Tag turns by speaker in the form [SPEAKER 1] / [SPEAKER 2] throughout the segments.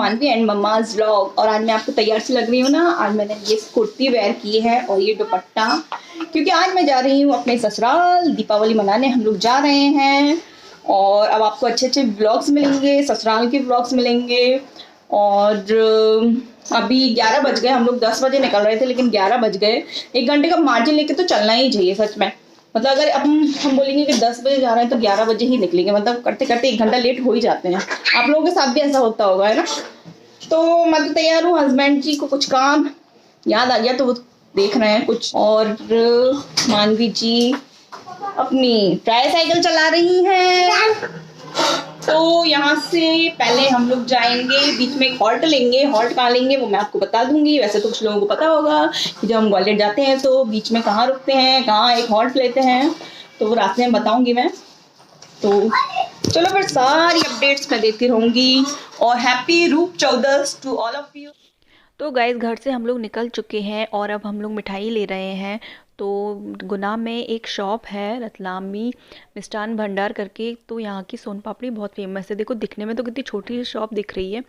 [SPEAKER 1] मानवी and mamma's vlog. और आज मैं आपको तैयार सी लग रही हूँ ना। आज मैंने ये कुर्ती वेयर की है और ये दुपट्टा, क्योंकि आज मैं जा रही हूँ अपने ससुराल दीपावली मनाने। हम लोग जा रहे हैं और अब आपको अच्छे अच्छे व्लॉग्स मिलेंगे, ससुराल के व्लॉग्स मिलेंगे। और अभी 11 बज गए, हम लोग 10 बजे निकल रहे थे लेकिन 11 बज गए। 1 घंटे का मार्जिन लेके तो चलना ही चाहिए सच में। मतलब अगर अब हम बोलेंगे कि 10 बजे जा रहे हैं तो 11 बजे ही निकलेंगे, मतलब करते करते 1 घंटा लेट हो ही जाते हैं। आप लोगों के साथ भी ऐसा होता होगा, है ना। तो मैं तो तैयार हूँ, हस्बैंड जी को कुछ काम याद आ गया तो वो देख रहे हैं कुछ। और मानवी जी अपनी ट्राईसाइकिल चला रही हैं। तो यहाँ से पहले हम लोग जाएंगे, बीच में एक हॉल्ट लेंगे। हॉल्ट कहाँ लेंगे वो मैं आपको बता दूंगी। वैसे तो कुछ लोगों को पता होगा कि जब हम ग्वालियर जाते हैं तो बीच में कहाँ रुकते हैं, कहाँ एक हॉल्ट लेते हैं, तो वो रास्ते में बताऊंगी मैं। तो चलो फिर सारी अपडेट्स मैं देती रहूंगी। और हैप्पी रूप चौदस टू ऑल ऑफ यू।
[SPEAKER 2] तो गाइस घर से हम लोग निकल चुके हैं और अब हम लोग मिठाई ले रहे हैं। तो गुना में एक शॉप है रतलामी मिष्ठान भंडार करके। तो यहाँ की सोन पापड़ी बहुत फेमस है। देखो दिखने में तो कितनी छोटी शॉप दिख रही है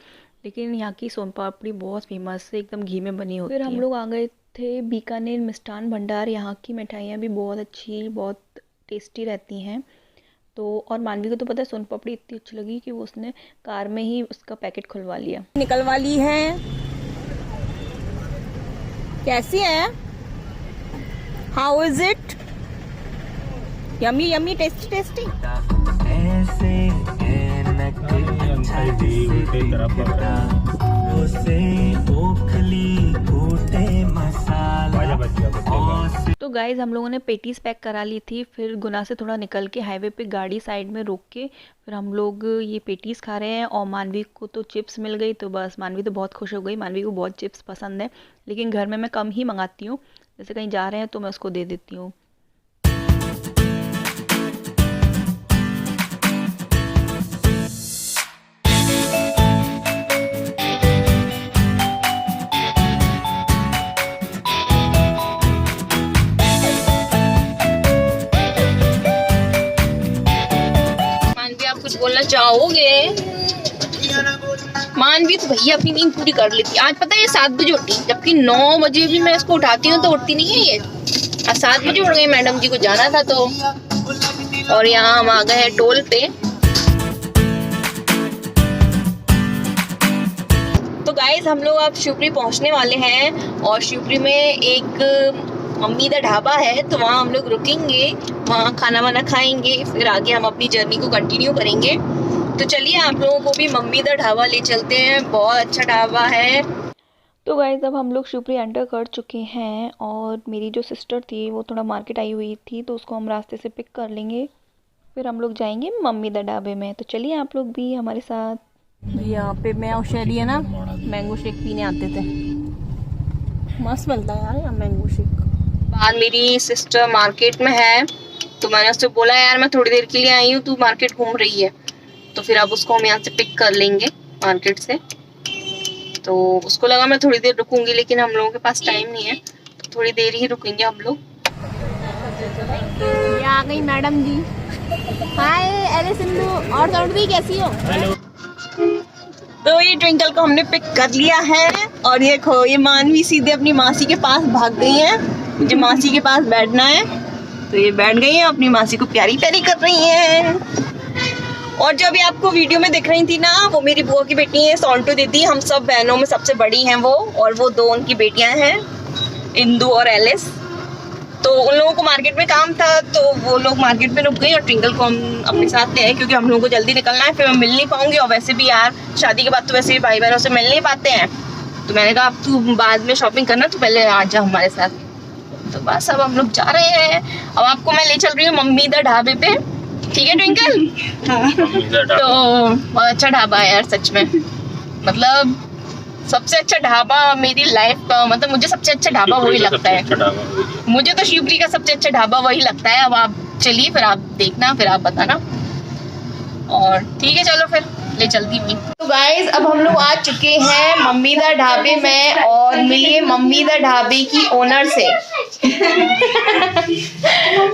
[SPEAKER 2] लेकिन यहाँ की सोन पापड़ी बहुत फेमस है, एकदम घी में बनी होती है। फिर हम लोग आ गए थे बीकानेर मिष्ठान भंडार। यहाँ की मिठाइयाँ भी बहुत अच्छी, बहुत टेस्टी रहती हैं। तो और मानवी को तो पता है सोन पापड़ी इतनी अच्छी लगी कि वो उसने कार में ही उसका पैकेट खुलवा लिया,
[SPEAKER 1] निकलवा ली है। कैसी है? How is it? Yummy yummy, tasty tasty.
[SPEAKER 2] तो गाइज हम लोगों ने पेटीज पैक करा ली थी। फिर गुना से थोड़ा निकल के हाईवे पे गाड़ी साइड में रोक के फिर हम लोग ये पेटीज खा रहे हैं। और मानवी को तो चिप्स मिल गई तो बस मानवी तो बहुत खुश हो गई। मानवी को बहुत चिप्स पसंद है लेकिन घर में मैं कम ही मंगाती हूँ। जैसे कहीं जा रहे हैं तो मैं उसको दे देती हूँ।
[SPEAKER 1] कुछ बोलना चाहोगे? मानवी तो भैया अपनी नींद पूरी कर लेती है। आज पता है ये 7 बजे उठी, जबकि 9 बजे भी मैं इसको उठाती हूँ तो उठती नहीं है ये। आज 7 बजे उठ गई, मैडम जी को जाना था तो। और यहाँ हम आ गए हैं टोल पे। तो गाइस हम लोग अब शिवपुरी पहुँचने वाले हैं और शिवपुरी में एक मम्मी दा ढाबा है तो वहाँ हम लोग रुकेंगे, वहाँ खाना वाना खाएंगे, फिर आगे हम अपनी जर्नी को कंटिन्यू करेंगे। तो चलिए आप लोगों को भी मम्मी दा ढाबा ले चलते हैं, बहुत अच्छा ढाबा है।
[SPEAKER 2] तो गाइस अब हम लोग शिवपुरी एंटर कर चुके हैं और मेरी जो सिस्टर थी वो थोड़ा मार्केट आई हुई थी तो उसको हम रास्ते से पिक कर लेंगे। फिर हम लोग जाएंगे मम्मी दा ढाबे में। तो चलिए आप लोग भी हमारे साथ।
[SPEAKER 1] यहाँ पे मैं और शैली है ना मैंगो शेक पीने आते थे, मस्त मिलता है यार यहाँ मैंगो शेक। बाहर मेरी सिस्टर मार्केट में है तो मैंने उससे बोला यार मैं थोड़ी देर के लिए आई हूँ, तू मार्केट घूम रही है, तो फिर अब उसको हम यहाँ से पिक कर लेंगे मार्केट से। तो उसको लगा मैं थोड़ी देर रुकूंगी लेकिन हम लोगों के पास टाइम नहीं है तो थोड़ी देर ही रुकेंगे हम लोग। ये आ गई मैडम जी। हाय अरे सिंधु, और सौरभी कैसी हो? हेलो। तो ये ट्विंकल को हमने पिक कर लिया है और ये खो ये मानवी सीधे अपनी मासी के पास भाग गई है। मुझे मासी के पास बैठना है तो ये बैठ गई है, अपनी मासी को प्यारी प्यारी कर रही है। और जो अभी आपको वीडियो में दिख रही थी ना वो मेरी बुआ की बेटी है सोंटू दीदी। हम सब बहनों में सबसे बड़ी हैं वो, और वो 2 उनकी बेटियां हैं इंदू और एलिस। तो उन लोगों को मार्केट में काम था तो वो लोग मार्केट में रुक गई और ट्विंकल को हम अपने साथ ले आए क्योंकि हम लोगों को जल्दी निकलना है, फिर मैं मिल नहीं पाऊंगी। और वैसे भी यार शादी के बाद तो वैसे भी भाई बहनों से मिल नहीं पाते हैं तो मैंने कहा अब तू बाद में शॉपिंग करना तो पहले आ जा हमारे साथ। तो बस अब हम लोग जा रहे हैं। अब आपको मैं ले चल रही हूँ मम्मी दा ढाबे पे, ठीक है ट्विंकल? तो बहुत अच्छा ढाबा है यार सच में, मतलब सबसे अच्छा ढाबा मेरी लाइफ का, मतलब मुझे सबसे अच्छा ढाबा वही लगता है। मुझे तो शिवपुरी का सबसे अच्छा ढाबा वही लगता है। अब आप चलिए फिर आप देखना, फिर आप बताना। और ठीक है चलो फिर ले चलती हुई। तो गाइज अब हम लोग आ चुके हैं मम्मी दा ढाबे में और मिलिए मम्मी दा ढाबे की ओनर से।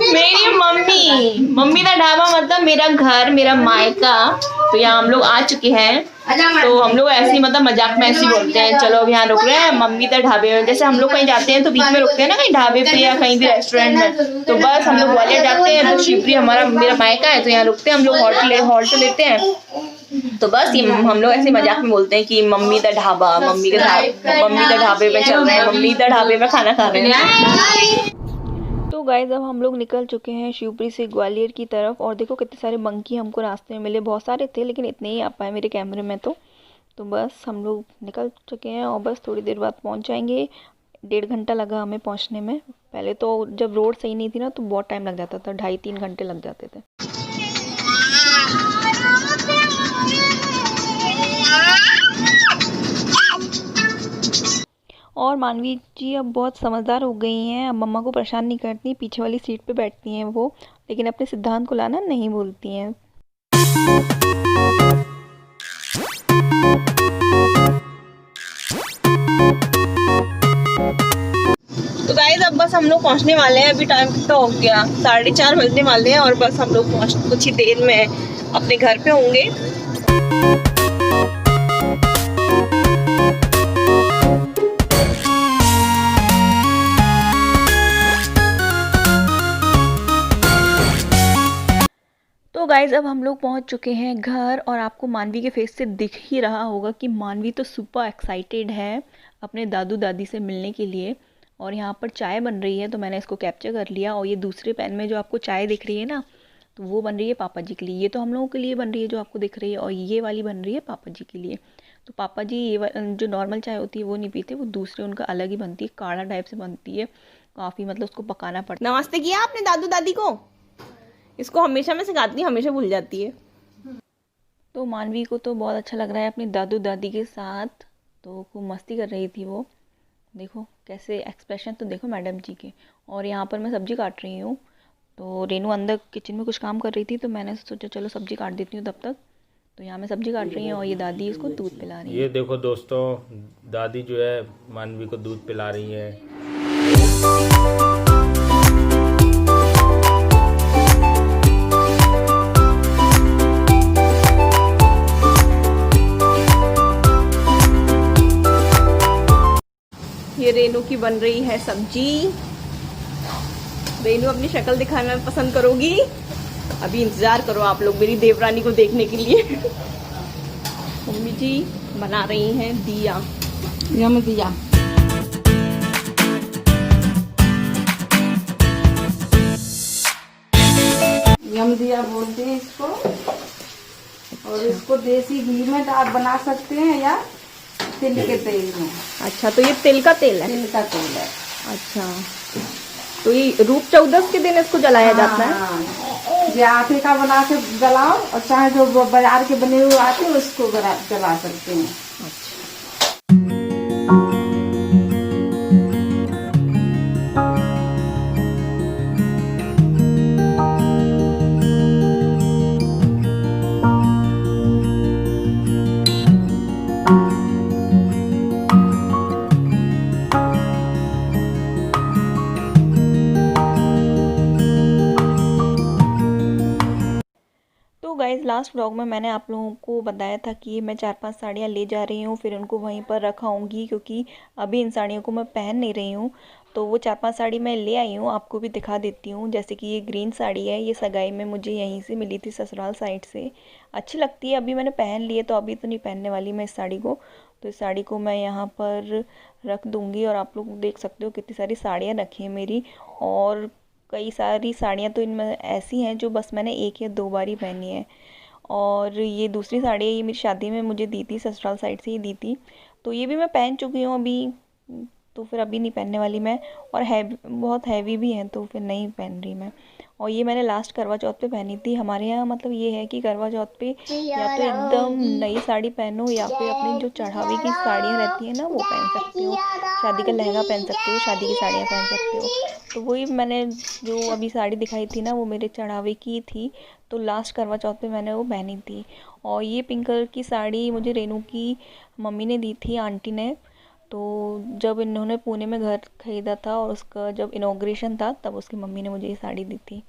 [SPEAKER 1] मेरी मम्मी का ढाबा मतलब मेरा घर, मेरा मायका। तो यहाँ हम लोग आ चुके हैं, तो हम लोग ऐसे ही मतलब मजाक में ऐसे बोलते हैं, चलो अब यहाँ रुक रहे हैं मम्मी का ढाबे में। जैसे हम लोग कहीं जाते हैं तो बीच में रुकते हैं ना, कहीं ढाबे पे या कहीं भी रेस्टोरेंट में, तो बस हम लोग ग्वालियर जाते हैं तो शिवपुरी मेरा मायका है, तो यहाँ रुकते हैं हम लोग, हॉल्ट लेते हैं। तो बस ये हम लोग ऐसे मजाक में बोलते हैं कि मम्मी का ढाबा, मम्मी के ढाबे में चल रहे हैं, मम्मी का ढाबे में खाना खा रहे हैं।
[SPEAKER 2] तो गाइज अब हम लोग निकल चुके हैं शिवपुरी से ग्वालियर की तरफ, और देखो कितने सारे मंकी हमको रास्ते में मिले। बहुत सारे थे लेकिन इतने ही आ पाए मेरे कैमरे में। तो बस हम लोग निकल चुके हैं और बस थोड़ी देर बाद पहुंच जाएंगे। 1.5 घंटा लगा हमें पहुंचने में। पहले तो जब रोड सही नहीं थी ना तो बहुत टाइम लग जाता था, 2.5-3 घंटे लग जाते थे। और मानवी जी अब बहुत समझदार हो गई हैं, अब मम्मा को परेशान नहीं करती, पीछे वाली सीट पे बैठती हैं वो, लेकिन अपने सिद्धांत को लाना नहीं भूलती हैं।
[SPEAKER 1] तो गाइस अब बस हम लोग पहुंचने वाले हैं। अभी टाइम कितना हो गया, 4:30 बजने वाले हैं, और बस हम लोग कुछ ही देर में अपने घर पे होंगे।
[SPEAKER 2] तो गाइज़ अब हम लोग पहुंच चुके हैं घर, और आपको मानवी के फेस से दिख ही रहा होगा कि मानवी तो सुपर एक्साइटेड है अपने दादू दादी से मिलने के लिए। और यहाँ पर चाय बन रही है तो मैंने इसको कैप्चर कर लिया, और ये दूसरे पैन में जो आपको चाय दिख रही है ना, तो वो बन रही है पापा जी के लिए। ये तो हम लोगों के लिए बन रही है जो आपको दिख रही है, और ये वाली बन रही है पापा जी के लिए। तो पापा जी ये जो नॉर्मल चाय होती है वो नहीं पीते, वो दूसरे उनका अलग ही बनती है, काढ़ा टाइप से बनती है, काफ़ी मतलब उसको पकाना पड़ता है।
[SPEAKER 1] नमस्ते किया आपने दादू दादी को? इसको हमेशा मैं सिखाती हूँ, हमेशा भूल जाती है।
[SPEAKER 2] तो मानवी को तो बहुत अच्छा लग रहा है अपनी दादू दादी के साथ, तो खूब मस्ती कर रही थी वो। देखो कैसे एक्सप्रेशन तो देखो मैडम जी के। और यहाँ पर मैं सब्ज़ी काट रही हूँ, तो रेनू अंदर किचन में कुछ काम कर रही थी, तो मैंने सोचा चलो सब्ज़ी काट देती हूँ तब तक। तो यहाँ मैं सब्ज़ी काट रही हूँ और ये दादी इसको दूध पिला रही है।
[SPEAKER 3] ये देखो दोस्तों, दादी जो है मानवी को दूध पिला रही है।
[SPEAKER 1] ये रेनू की बन रही है सब्जी। रेनू अपनी शक्ल दिखाना पसंद करोगी? अभी इंतजार करो आप लोग मेरी देवरानी को देखने के लिए। मम्मी जी बना रही हैं दिया।
[SPEAKER 4] यम दिया। यम दिया बोलते हैं इसको, और इसको देसी घी में आप बना सकते हैं या तिल के तेल में।
[SPEAKER 1] अच्छा, तो ये तिल का तेल है?
[SPEAKER 4] तिल का तेल है।
[SPEAKER 1] अच्छा, तो ये रूप चौदस के दिन इसको जलाया जाता है?
[SPEAKER 4] हाँ, ये आटे का बना के जलाओ, और चाहे जो बाजार के बने हुए आटे उसको जला सकते हैं।
[SPEAKER 1] अच्छा।
[SPEAKER 2] तो गाइज़ लास्ट व्लॉग में मैंने आप लोगों को बताया था कि मैं 4-5 साड़ियाँ ले जा रही हूँ, फिर उनको वहीं पर रखाऊंगी, क्योंकि अभी इन साड़ियों को मैं पहन नहीं रही हूँ। तो वो 4-5 साड़ी मैं ले आई हूँ, आपको भी दिखा देती हूँ। जैसे कि ये ग्रीन साड़ी है, ये सगाई में मुझे यहीं से मिली थी, ससुराल साइड से। अच्छी लगती है, अभी मैंने पहन ली है, तो अभी तो नहीं पहनने वाली मैं इस साड़ी को। तो इस साड़ी को मैं यहाँ पर रख दूँगी, और आप लोग देख सकते हो कितनी सारी साड़ियाँ रखी हैं मेरी। और कई सारी साड़ियाँ तो इनमें ऐसी हैं जो बस मैंने 1 या 2 बार ही पहनी है। और ये दूसरी साड़ी है, ये मेरी शादी में मुझे दी थी, ससुराल साइड से ही दी थी। तो ये भी मैं पहन चुकी हूँ अभी, तो फिर अभी नहीं पहनने वाली मैं। और बहुत हैवी भी है, तो फिर नहीं पहन रही मैं। और ये मैंने लास्ट करवा चौथ पे पहनी थी। हमारे यहाँ मतलब ये है कि करवा चौथ पे या तो एकदम नई साड़ी पहनो, या फिर अपनी जो चढ़ावे की साड़ियाँ रहती हैं ना वो पहन सकते हो, शादी का लहंगा पहन सकते हो, शादी की साड़ियाँ पहन सकते हो। तो वही मैंने जो अभी साड़ी दिखाई थी ना, वो मेरे चढ़ावे की थी, तो लास्ट करवा चौथ पे मैंने वो पहनी थी। और ये पिंक कलर की साड़ी मुझे रेनू की मम्मी ने दी थी, आंटी ने। तो जब इन्होंने पुणे में घर ख़रीदा था और उसका जब इनॉग्रेशन था तब उसकी मम्मी ने मुझे ये साड़ी दी थी।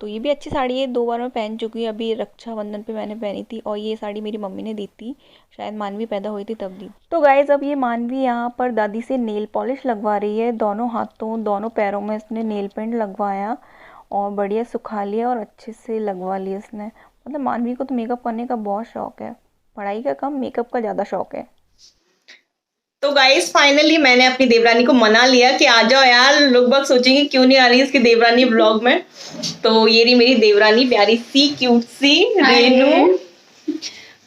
[SPEAKER 2] तो ये भी अच्छी साड़ी है, 2 बार मैं पहन चुकी हूँ। अभी रक्षाबंधन पे मैंने पहनी थी और ये साड़ी मेरी मम्मी ने दी थी, शायद मानवी पैदा हुई थी तब दी। तो गाइज़ अब ये मानवी यहाँ पर दादी से नेल पॉलिश लगवा रही है। दोनों हाथों दोनों पैरों में इसने नेल पेंट लगवाया और बढ़िया सुखा लिया और अच्छे से लगवा लिया इसने। मतलब मानवी को तो मेकअप करने का बहुत शौक है, पढ़ाई का कम मेकअप का ज़्यादा शौक है।
[SPEAKER 1] तो गाइस फाइनली मैंने अपनी देवरानी को मना लिया कि आ जाओ यार, लोग बाग सोचेंगे क्यों नहीं आ रही इसकी देवरानी ब्लॉग में। तो ये रही मेरी देवरानी, प्यारी सी क्यूट सी रेनू।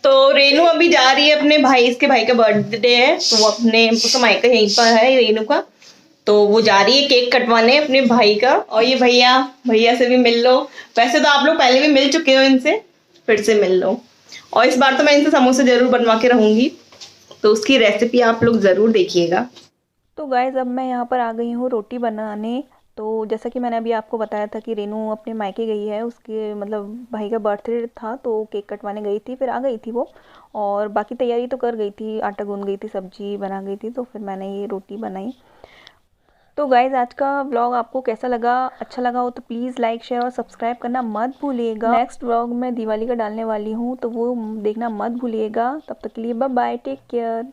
[SPEAKER 1] तो रेनू अभी जा रही है अपने भाई, इसके भाई का बर्थडे है तो वो अपने उसका मायका यहीं पर है रेनू का, तो वो जा रही है केक कटवाने अपने भाई का। और ये भैया से भी मिल लो, वैसे तो आप लोग पहले भी मिल चुके हो इनसे, फिर से मिल लो। और इस बार तो मैं इनसे समोसे जरूर बनवा के रहूंगी, तो उसकी रेसिपी आप लोग ज़रूर देखिएगा।
[SPEAKER 2] तो गाइज़ अब मैं यहाँ पर आ गई हूँ रोटी बनाने। तो जैसा कि मैंने अभी आपको बताया था कि रेनू अपने मायके गई है, उसके मतलब भाई का बर्थडे था तो केक कटवाने गई थी, फिर आ गई थी वो। और बाकी तैयारी तो कर गई थी, आटा गूंद गई थी, सब्जी बना गई थी, तो फिर मैंने ये रोटी बनाई। तो गाइज़ आज का व्लॉग आपको कैसा लगा? अच्छा लगा हो तो प्लीज़ लाइक शेयर और सब्सक्राइब करना मत भूलिएगा। नेक्स्ट व्लॉग मैं दिवाली का डालने वाली हूँ तो वो देखना मत भूलिएगा। तब तक के लिए बाय बाय, टेक केयर।